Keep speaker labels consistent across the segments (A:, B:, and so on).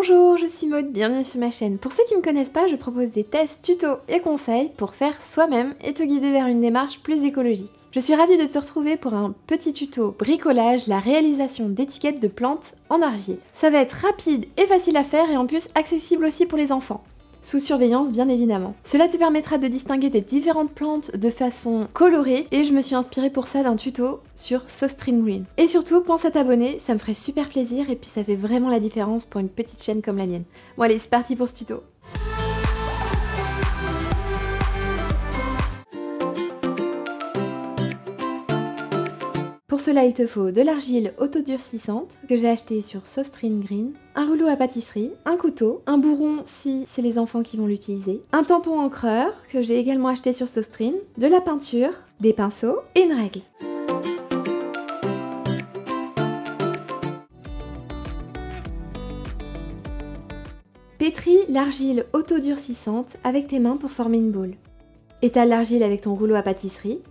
A: Bonjour, je suis Maud, bienvenue sur ma chaîne. Pour ceux qui ne me connaissent pas, je propose des tests, tutos et conseils pour faire soi-même et te guider vers une démarche plus écologique. Je suis ravie de te retrouver pour un petit tuto bricolage, la réalisation d'étiquettes de plantes en argile. Ça va être rapide et facile à faire et en plus accessible aussi pour les enfants. Sous surveillance bien évidemment. Cela te permettra de distinguer des différentes plantes de façon colorée et je me suis inspirée pour ça d'un tuto sur Sostream Green. Et surtout, pense à t'abonner, ça me ferait super plaisir et puis ça fait vraiment la différence pour une petite chaîne comme la mienne. Bon allez, c'est parti pour ce tuto. Pour cela, il te faut de l'argile autodurcissante que j'ai acheté sur Sostream Green, un rouleau à pâtisserie, un couteau, un bourron si c'est les enfants qui vont l'utiliser, un tampon encreur que j'ai également acheté sur Sostream, de la peinture, des pinceaux et une règle. Pétris l'argile autodurcissante avec tes mains pour former une boule. Étale l'argile avec ton rouleau à pâtisserie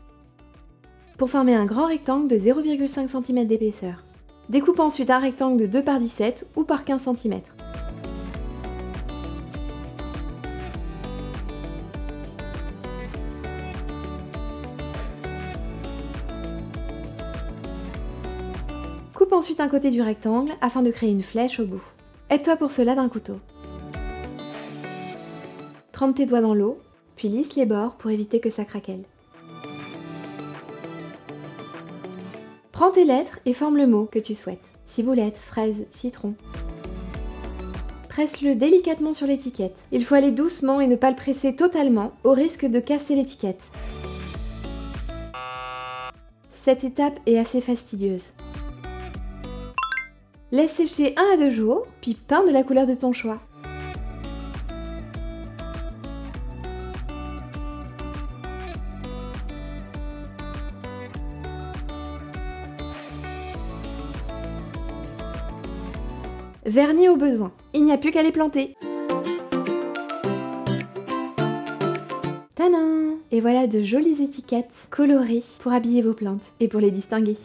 A: pour former un grand rectangle de 0,5 cm d'épaisseur. Découpe ensuite un rectangle de 2 par 17 ou par 15 cm. Coupe ensuite un côté du rectangle afin de créer une flèche au bout. Aide-toi pour cela d'un couteau. Trempe tes doigts dans l'eau, puis lisse les bords pour éviter que ça craquelle. Prends tes lettres et forme le mot que tu souhaites. Ciboulette, fraise, citron. Presse-le délicatement sur l'étiquette. Il faut aller doucement et ne pas le presser totalement, au risque de casser l'étiquette. Cette étape est assez fastidieuse. Laisse sécher 1 à 2 jours, puis peins de la couleur de ton choix. Vernis au besoin. Il n'y a plus qu'à les planter. Tadam! Et voilà de jolies étiquettes colorées pour habiller vos plantes et pour les distinguer.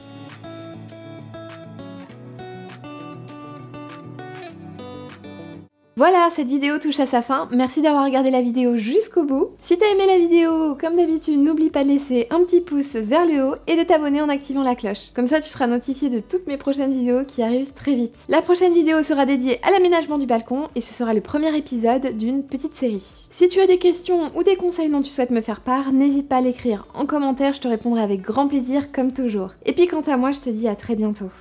A: Voilà, cette vidéo touche à sa fin. Merci d'avoir regardé la vidéo jusqu'au bout. Si t'as aimé la vidéo, comme d'habitude, n'oublie pas de laisser un petit pouce vers le haut et de t'abonner en activant la cloche. Comme ça, tu seras notifié de toutes mes prochaines vidéos qui arrivent très vite. La prochaine vidéo sera dédiée à l'aménagement du balcon et ce sera le premier épisode d'une petite série. Si tu as des questions ou des conseils dont tu souhaites me faire part, n'hésite pas à l'écrire en commentaire, je te répondrai avec grand plaisir comme toujours. Et puis quant à moi, je te dis à très bientôt.